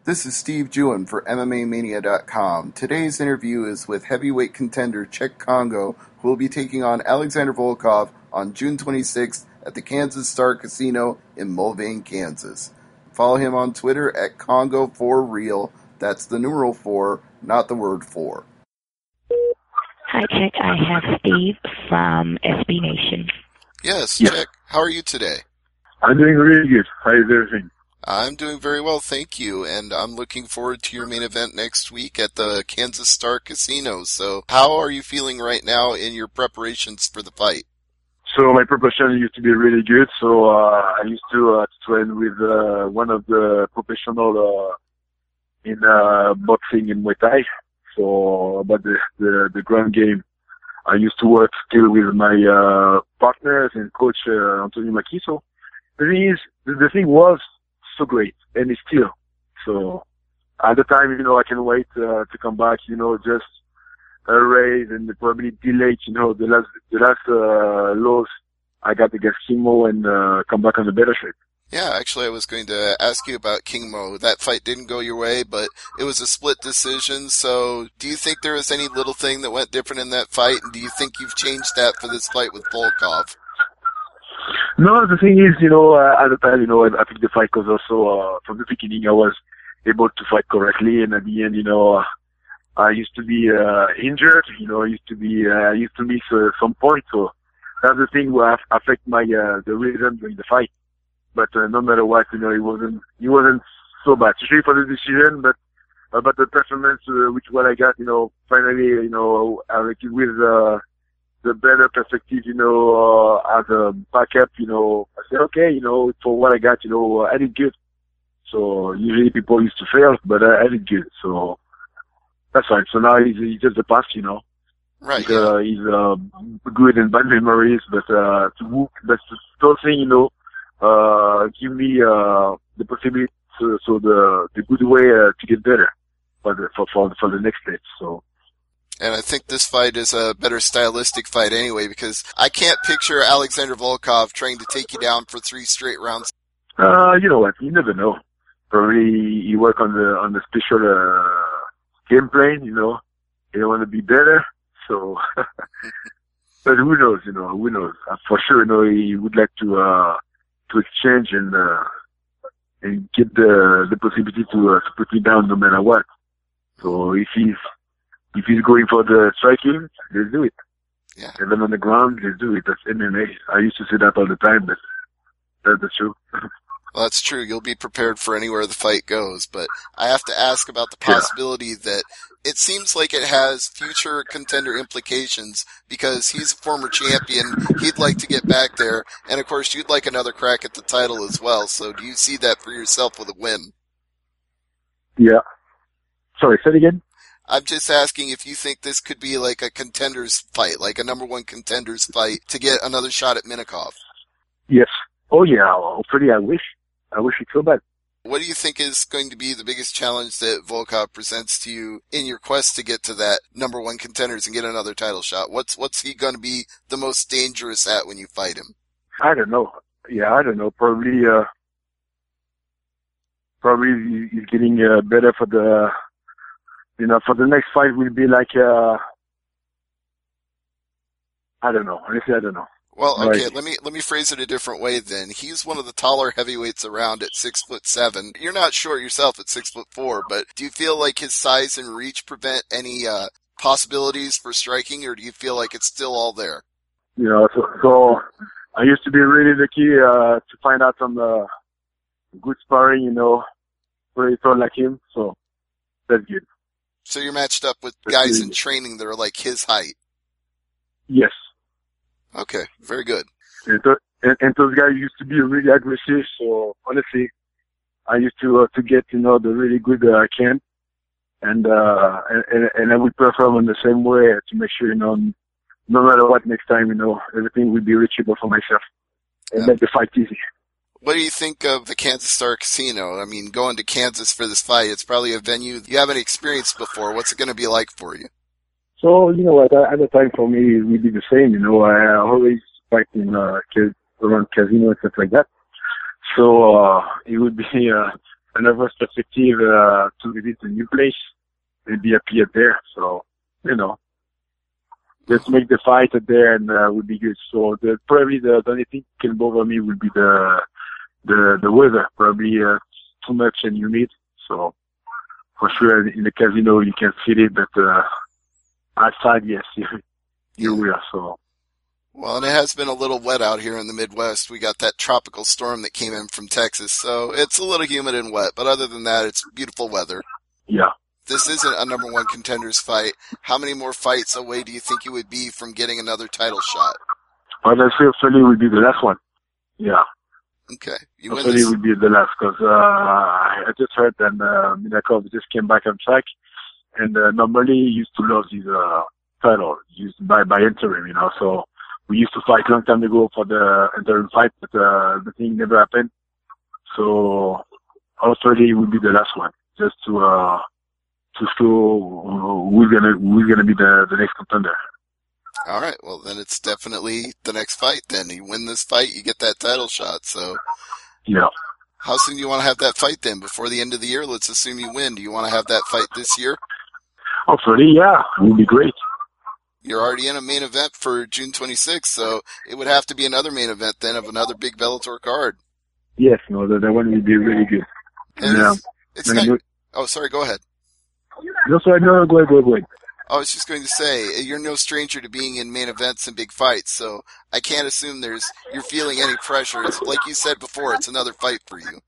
This is Steve Jewin for MMAmania.com. Today's interview is with heavyweight contender Cheick Kongo, who will be taking on Alexander Volkov on June 26th at the Kansas Star Casino in Mulvane, Kansas. Follow him on Twitter at Congo4Real. That's the numeral 4, not the word 4. Hi, Cheick. I have Steve from SB Nation. Yes, Cheick. How are you today? I'm doing really good. How is everything? I'm doing very well, thank you, and I'm looking forward to your main event next week at the Kansas Star Casino. So how are you feeling right now in your preparations for the fight? So my preparation used to be really good. So I used to train with one of the professional in boxing in Muay Thai. So about the ground game, I used to work still with my partners and coach Anthony Mackie. So the thing was so great, and it's still. So at the time, I can wait to come back, just a raise and probably delay, the last loss I got against Kimo and come back on the better shape. Yeah, actually I was going to ask you about King Mo. That fight didn't go your way, but it was a split decision. So do you think there was any little thing that went different in that fight, and do you think you've changed that for this fight with Volkov? No, the thing is, at the time, I think the fight was also, from the beginning, I was able to fight correctly, and at the end, I used to be injured, I used to miss some points, so that's the thing where affect my the rhythm during the fight. But no matter what, it wasn't so bad, especially for the decision, but about the performance, which what I got, finally, I reckon with the better perspective, as a backup, I said, okay, for what I got, I did good. So usually people used to fail, but I did good. So that's fine. So now it's just the past, Right. He's good and bad memories, but still saying, give me the possibility, so the good way to get better for the next stage. So. And I think this fight is a better stylistic fight anyway, because I can't picture Alexander Volkov trying to take you down for 3 straight rounds. You know what? You never know. Probably you work on the special game plan. You don't want to be better. So, but who knows? Who knows? For sure, he would like to exchange and get the possibility to put me down no matter what. So if he's going for the striking, let's do it. Yeah. Even on the ground, let's do it. That's MMA. I used to say that all the time, but that's true. Well, that's true. You'll be prepared for anywhere the fight goes. But I have to ask about the possibility that it seems like it has future contender implications because he's a former champion. He'd like to get back there. And, of course, you'd like another crack at the title as well. So do you see that for yourself with a win? Yeah. Sorry, say it again? I'm just asking if you think this could be like a contenders fight, like a number 1 contenders fight to get another shot at Minakov. Yes. Oh, yeah. Hopefully, I wish it so bad. What do you think is going to be the biggest challenge that Volkov presents to you in your quest to get to that number 1 contenders and get another title shot? What's he going to be the most dangerous at when you fight him? I don't know. Yeah, I don't know. Probably he's getting better for the. For the next fight will be like, I don't know. Honestly, I don't know. Well, okay, let me phrase it a different way then. He's one of the taller heavyweights around at 6'7". You're not short yourself at 6'4", but do you feel like his size and reach prevent any possibilities for striking, or do you feel like it's still all there? So I used to be really lucky to find out some good sparring, very tall like him. So that's good. So you're matched up with guys in training that are like his height? Yes. Okay, very good. And those guys used to be really aggressive, so honestly, I used to get, the really good camp, and I would perform in the same way to make sure, no matter what next time, everything will be reachable for myself and make the fight easy. What do you think of the Kansas Star Casino? I mean, going to Kansas for this fight, it's probably a venue you haven't experienced before. What's it going to be like for you? So, at the time for me, it would be the same. I always fight around casino and stuff like that. So, it would be another perspective to visit a new place and be appeared there. So, just make the fight there and would be good. So probably the only thing can bother me would be the weather. Probably too much and humid. So for sure in the casino you can feel it, but outside, yes, you will. So. Well, and it has been a little wet out here in the Midwest. We got that tropical storm that came in from Texas, so it's a little humid and wet. But other than that, it's beautiful weather. Yeah. This isn't a number one contenders fight. How many more fights away do you think you would be from getting another title shot? Well, I feel Philly would be the last one. Yeah. Okay. Philly would be the last because I just heard that Minakov just came back on track, and normally he used to lose his title used by interim, So we used to fight a long time ago for the interim fight, but the thing never happened. So hopefully it would be the last one, just to show who's gonna be the next contender. All right, well then it's definitely the next fight. Then you win this fight, you get that title shot. So yeah. How soon do you want to have that fight then? Before the end of the year? Let's assume you win. Do you want to have that fight this year? Hopefully, yeah, it would be great. You're already in a main event for June 26th, so it would have to be another main event then of another big Bellator card. Yes, that one would be really good. It's not. Oh, sorry. Go ahead. No, sorry. No, go ahead. I was just going to say, you're no stranger to being in main events and big fights, so I can't assume you're feeling any pressure. It's like you said before, it's another fight for you.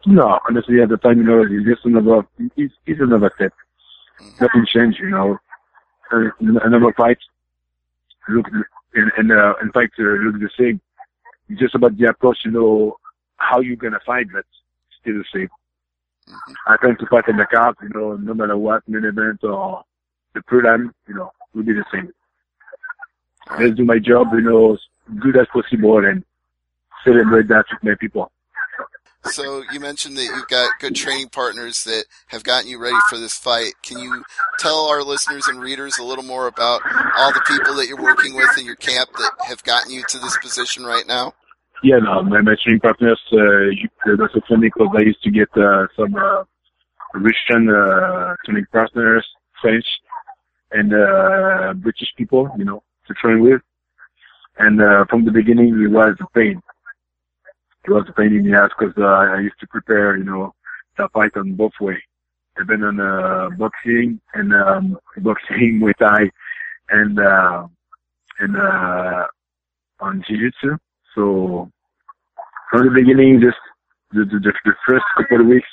No, honestly, at the time, it's just it's another step. Mm-hmm. Nothing changed, Another fight look in fact look the same. It's just about the approach, how you're gonna fight, but still the same. Mm-hmm. I try to fight in the card, no matter what, main event or the program, will be the same. Right. Let's do my job, as good as possible and celebrate that with my people. So you mentioned that you've got good training partners that have gotten you ready for this fight. Can you tell our listeners and readers a little more about all the people that you're working with in your camp that have gotten you to this position right now? Yeah, my training partners, that's so funny because I used to get some Russian training partners, French, and British people, to train with. And from the beginning, it was a pain. It was a pain in the ass because I used to prepare, the fight on both ways. I've been on boxing and Muay Thai and on Jiu-Jitsu. So from the beginning, just the first couple of weeks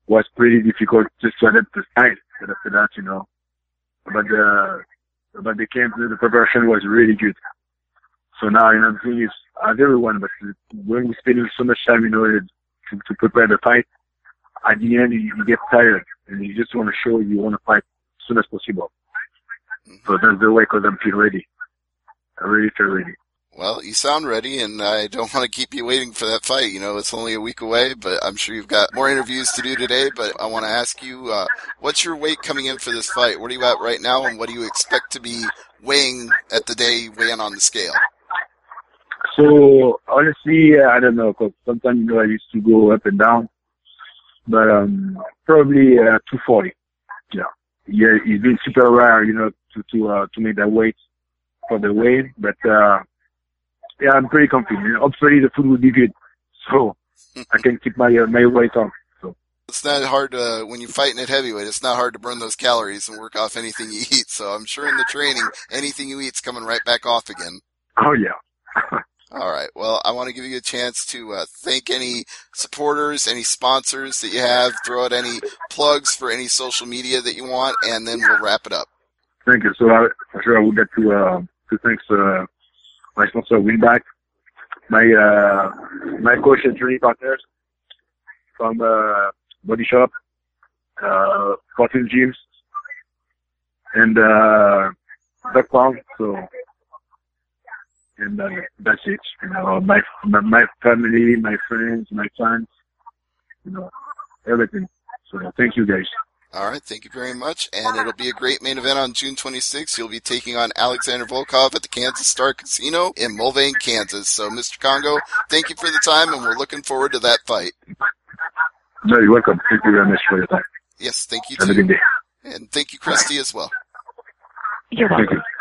was pretty difficult just to adapt the style. But after that, about the camp, the preparation was really good. So now, the thing is, as everyone, but when we spend so much time, to prepare the fight, at the end, you get tired, and you just want to show you want to fight as soon as possible. Mm-hmm. So that's the way, because I'm feel ready. I really feel ready. Well, you sound ready, and I don't want to keep you waiting for that fight. It's only a week away, but I'm sure you've got more interviews to do today. But I want to ask you, what's your weight coming in for this fight? What are you at right now, and what do you expect to be weighing at the day you weigh in on the scale? So, honestly, I don't know, because sometimes, I used to go up and down. But probably 240. Yeah, it's been super rare, to make that weight for the weight. But yeah, I'm pretty confident. Hopefully, the food will be good, so I can keep my weight on. So it's not hard to, when you're fighting at heavyweight. It's not hard to burn those calories and work off anything you eat. So I'm sure in the training, anything you eat's coming right back off again. Oh yeah. All right. Well, I want to give you a chance to thank any supporters, any sponsors that you have, throw out any plugs for any social media that you want, and then we'll wrap it up. Thank you. So for sure I would like to thank my sponsor, Winback, my coach and training partners from Body Shop, 14 Gyms, and Back Pound. So. And that's it. My family, my friends, my fans, everything. So thank you, guys. All right, thank you very much. And it'll be a great main event on June 26th. You'll be taking on Alexander Volkov at the Kansas Star Casino in Mulvane, Kansas. So, Mr. Kongo, thank you for the time, and we're looking forward to that fight. No, you're welcome. Thank you very much for your time. Yes, thank you Have too. a good day. And thank you, Christy, as well. You're welcome. Thank you.